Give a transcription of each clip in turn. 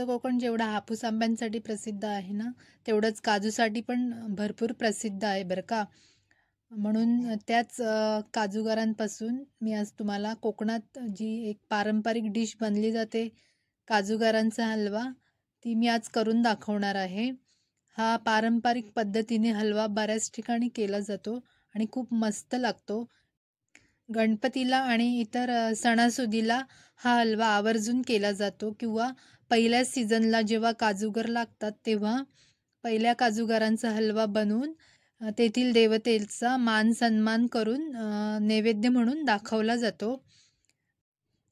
आमचं कोकण जेवढं हापूस आंब्यांसाठी प्रसिद्ध आहे ना, तेवढंच काजूसाठी पण भरपूर प्रसिद्ध आहे बरं का. म्हणून त्याच काजूगरांपासून मी आज तुम्हाला कोकणात जी एक पारंपरिक डिश बनली जाते, काजूगरांचा हलवा, ती मी आज करून दाखवणार आहे. हा पारंपरिक पद्धतीने हलवा बऱ्याच ठिकाणी केला जातो आणि खूप मस्त लागतो. गणपतीला आणि इतर सणासुदीला हा हलवा आवर्जून केला जातो किंवा पहिल्या सीझनला जेव्हा काजूगर लागतात तेव्हा पहिल्या काजूगरांचा हलवा बनवून तेथील देवतेचा मान सन्मान करून नैवेद्य म्हणून दाखवला जातो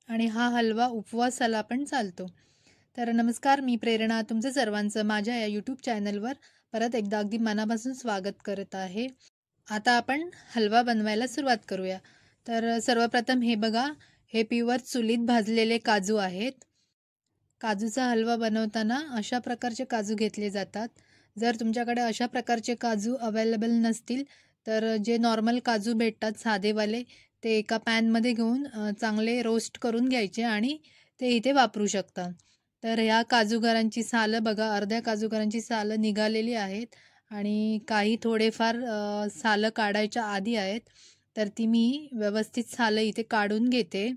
आणि हा हलवा उपवासाला पण चालतो. तर नमस्कार, मी प्रेरणा तुमचं सर्वांचं माझ्या या यूट्यूब चॅनलवर परत एकदा अगदी मनापासून स्वागत करत आहे. आता आपण हलवा बनवायला सुरुवात करूया. तर सर्वप्रथम हे बघा, हे प्युअर चुलीत भाजलेले काजू आहेत. काजूचा हलवा बनवताना अशा प्रकारचे काजू घेतले जातात. जर तुमच्याकडे अशा प्रकारचे काजू अवेलेबल नसतील तर जे नॉर्मल काजू भेटतात साधेवाले, ते एका पॅनमध्ये घेऊन चांगले रोस्ट करून घ्यायचे आणि ते इथे वापरू शकता. तर ह्या काजूगरांची सालं बघा, अर्ध्या काजूगरांची सालं निघालेली आहेत आणि काही थोडेफार सालं काढायच्या आधी आहेत. तर ती मी व्यवस्थित सालं इथे काढून घेते.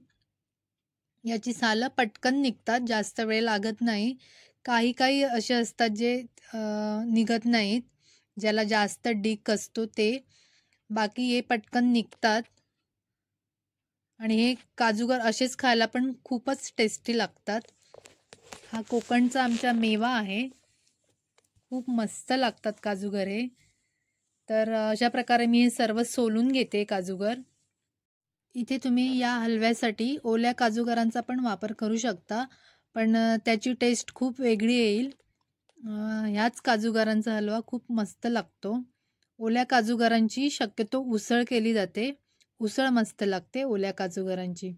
याची सालं पटकन निघतात, जास्त वेळ लागत नाही. काही काही असे असतात जे निघत नाहीत, ज्याला जास्त डिक असतो ते. बाकी हे पटकन निघतात आणि हे काजूगर असेच खायला पण खूपच टेस्टी लागतात. हा कोकणचा आमचा मेवा आहे. खूप मस्त लागतात काजूगर हे. तर अशा प्रकारे मी हे सर्व सोलून घेते काजूगर. इथे तुम्ही या हलव्यासाठी ओल्या काजूगरांचा पण वापर करू शकता, पण त्याची टेस्ट खूप वेगळी येईल. ह्याच काजूगरांचा हलवा खूप मस्त लागतो. ओल्या काजूगरांची शक्यतो उसळ केली जाते. उसळ मस्त लागते ओल्या काजूगरांची.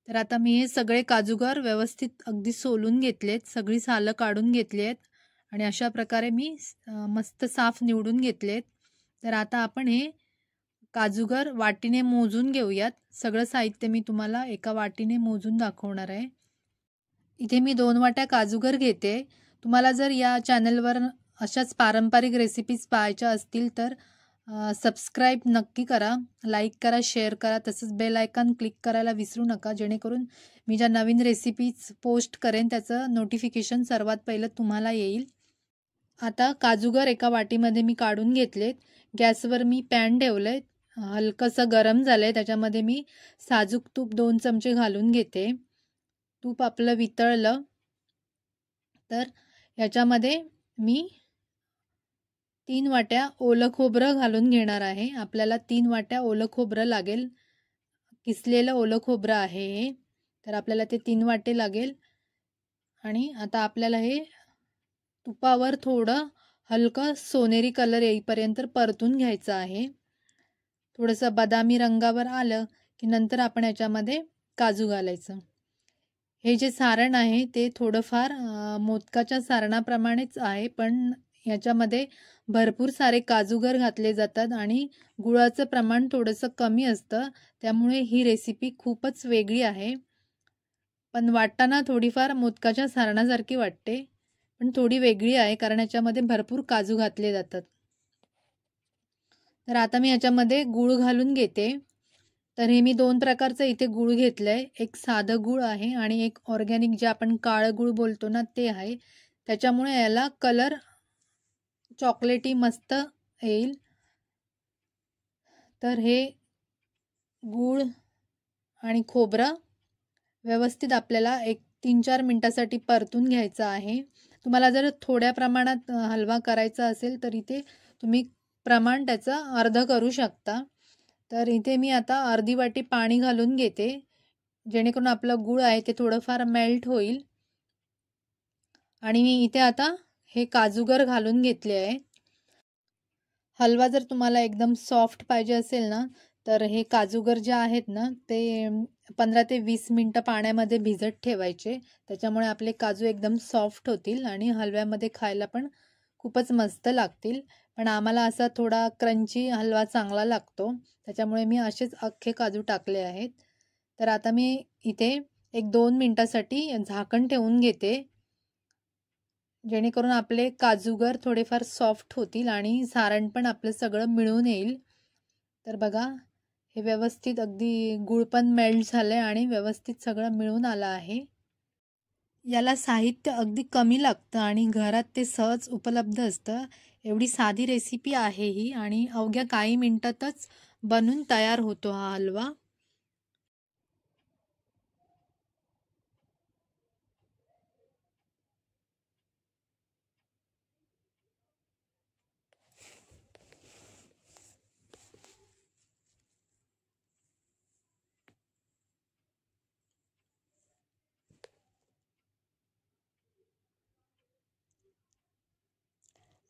तर आता मी हे सगळे काजूगर व्यवस्थित अगदी सोलून घेतलेत, सगळी सालं काढून घेतली आहेत आणि अशा प्रकारे मी मस्त साफ निवडून घेतलेत. तर आता आपण हे काजूगर वाटीने मोजून घेऊयात. सगळं साहित्य मी तुम्हाला एका वाटीने मोजून दाखवणार आहे. इथे मी 2 वाट्या काजूगर घेते. तुम्हाला जर या चॅनलवर अशाच पारंपरिक रेसिपीज पाहायच्या असतील तर सबस्क्राईब नक्की करा, लाईक करा, शेअर करा, तसंच बेल आयकॉन क्लिक करायला विसरू नका, जेणेकरून मी ज्या नवीन रेसिपीज पोस्ट करेन त्याचं नोटिफिकेशन सर्वात पहिलं तुम्हाला येईल. आता काजूगर एका वाटीमध्ये मी काढून घेतलेत. गॅसवर मी पॅन ठेवलंय, हलकंसं गरम झालंय. त्याच्यामध्ये मी साजूक तूप 2 चमचे घालून घेते. तूप आपलं वितळलं तर ह्याच्यामध्ये मी 3 वाट्या ओलं खोबरं घालून घेणार आहे. आपल्याला 3 वाट्या ओलं खोबरं लागेल. किसलेलं ओलं खोबरं आहे हे. तर आपल्याला ते 3 वाटे लागेल. आणि आता आपल्याला हे तुपावर थोडं हलकं सोनेरी कलर येईपर्यंत परतून घ्यायचं आहे. थोडंसं बदामी रंगावर आलं की नंतर आपण याच्यामध्ये काजू घालायचं. हे जे सारण आहे ते थोडंफार मोदकाच्या सारणाप्रमाणेच आहे, पण याच्यामध्ये भरपूर सारे काजूगर घातले जातात आणि गुळाचं प्रमाण थोडंसं कमी असतं. त्यामुळे ही रेसिपी खूपच वेगळी आहे. पण वाटताना थोडीफार मोदकाच्या सारणासारखी वाटते, पण थोडी वेगळी आहे कारण याच्यामध्ये भरपूर काजू घातले जातात. तर आता मी याच्यामध्ये गूळ घालून घेते. तर हे मी 2 प्रकारचं इथे गूळ घेतलंय. एक साधं गूळ आहे आणि एक ऑर्गॅनिक जे आपण काळं गूळ बोलतो ना ते आहे. त्याच्यामुळे याला कलर चॉकलेटी मस्त येईल. तर हे गूळ आणि खोबरं व्यवस्थित आपल्याला एक 3-4 मिनिटासाठी परतून घ्यायचं आहे. तुम्हाला जर थोड्या प्रमाणात हलवा करायचा असेल तर इथे तुम्ही प्रमाण त्याचं अर्धं करू शकता. तर इथे मी आता अर्धी वाटी पाणी घालून घेते, जेणेकरून आपलं गूळ आहे ते थोडंफार मेल्ट होईल. आणि मी इथे आता हे काजूगर घालून घेतले आहे. हलवा जर तुम्हाला एकदम सॉफ्ट पाहिजे असेल ना, तर हे काजूगर जे आहेत ना ते 15 ते 20 मिनटं पाण्यामध्ये भिजत ठेवायचे. त्याच्यामुळे आपले काजू एकदम सॉफ्ट होतील आणि हलव्यामध्ये खायला पण खूपच मस्त लागतील. पण आम्हाला असा थोडा क्रंची हलवा चांगला लागतो, त्याच्यामुळे मी असेच अख्खे काजू टाकले आहेत. तर आता मी इथे 1-2 मिनटासाठी झाकण ठेवून घेते जेणेकरून आपले काजूगर थोडेफार सॉफ्ट होतील आणि सारण पण आपलं सगळं मिळून येईल. तर बघा, हे व्यवस्थित अगदी गूळ पण मेल्ट झालं आहे आणि व्यवस्थित सगळं मिळून आलं आहे. याला साहित्य अगदी कमी लागतं आणि घरात ते सहज उपलब्ध असतं. एवढी साधी रेसिपी आहे ही आणि अवघ्या काही मिनिटातच बनून तयार होतो हा हलवा.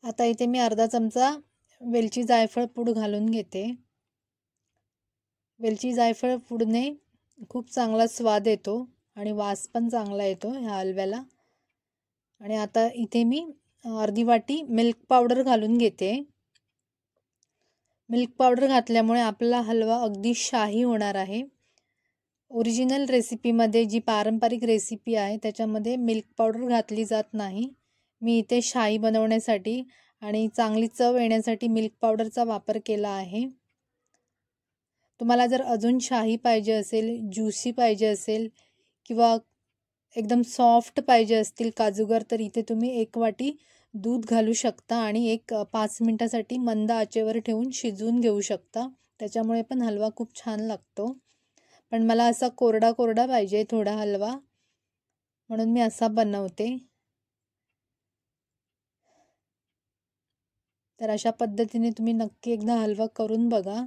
आता इथे मी अर्धा चमचा वेलची जायफळ पूड घालून घेते. वेलची जायफळ पूडने खूप चांगला स्वाद येतो आणि वास पण चांगला येतो ह्या हलव्याला. आणि आता इथे मी अर्धी वाटी मिल्क पावडर घालून घेते. मिल्क पावडर घातल्यामुळे आपला हलवा अगदी शाही होणार आहे. ओरिजिनल रेसिपीमध्ये जी पारंपरिक रेसिपी आहे त्याच्यामध्ये मिल्क पावडर घातली जात नाही. मी इथे शाही बनवण्यासाठी आणि चांगली चव येण्यासाठी मिल्क पावडरचा वापर केला आहे. तुम्हाला जर अजून शाही पाहिजे असेल, ज्युसी पाहिजे असेल किंवा एकदम सॉफ्ट पाहिजे असतील काजूगर, तर इथे तुम्ही 1 वाटी दूध घालू शकता आणि 5 मिनिटासाठी मंद आचेवर ठेवून शिजवून घेऊ शकता. त्याच्यामुळे पण हलवा खूप छान लागतो. पण मला असा कोरडा कोरडा पाहिजे थोडा हलवा, म्हणून मी असा बनवते. तर अशा पद्धतीने तुम्ही नक्की एकदा हलवा करून बघा.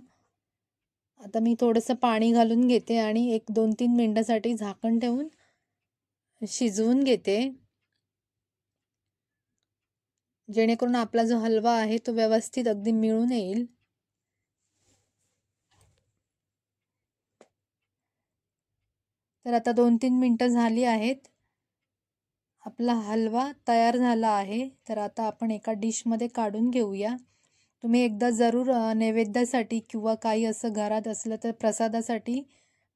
आता मी थोडंसं पाणी घालून घेते आणि 1-2-3 मिनिटासाठी झाकण ठेवून शिजवून घेते, जेणेकरून आपला जो हलवा आहे तो व्यवस्थित अगदी मिळून येईल. तर आता 2-3 मिनिटं झाली आहेत. आपला हलवा तयार झाला आहे. तर आता आपण एका डिशमध्ये काढून घेऊया. तुम्ही एकदा जरूर नैवेद्यासाठी किंवा काही असं घरात असलं तर प्रसादासाठी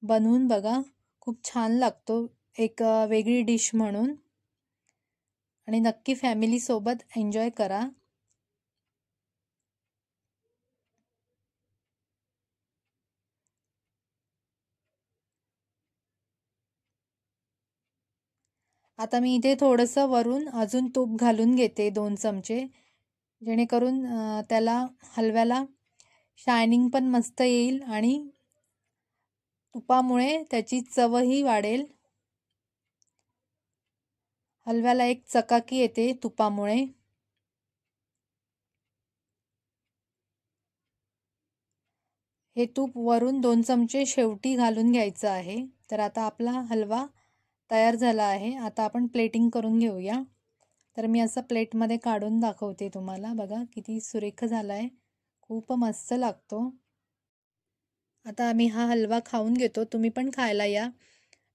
बनवून बघा. खूप छान लागतो, एक वेगळी डिश म्हणून. आणि नक्की फॅमिलीसोबत एन्जॉय करा. आता मी इथे थोडंसं वरून अजून तूप घालून घेते 2 चमचे, जेणेकरून त्याला हलव्याला शायनिंग पण मस्त येईल आणि तुपामुळे त्याची चवही वाढेल. हलव्याला एक चकाकी येते तुपामुळे. हे तूप वरून 2 चमचे शेवटी घालून घ्यायचं आहे. तर आता आपला हलवा तयार झाला आहे. आता आपण प्लेटिंग करून घेऊया. तर मी असं प्लेटमध्ये काढून दाखवते तुम्हाला. बघा किती सुरेख झाला आहे, खूप मस्त लागतो. आता आम्ही हा हलवा खाऊन घेतो. तुम्ही पण खायला या.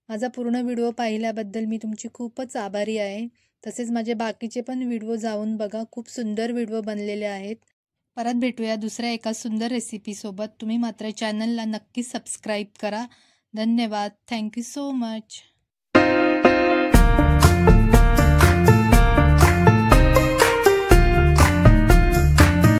माझा पूर्ण व्हिडिओ पाहिल्याबद्दल मी तुमची खूपच आभारी आहे. तसेच माझे बाकीचे पण व्हिडिओ जाऊन बघा, खूप सुंदर व्हिडिओ बनलेले आहेत. परत भेटूया दुसऱ्या एका सुंदर रेसिपीसोबत. तुम्ही मात्र चॅनलला नक्की सबस्क्राईब करा. धन्यवाद. Thank you so much.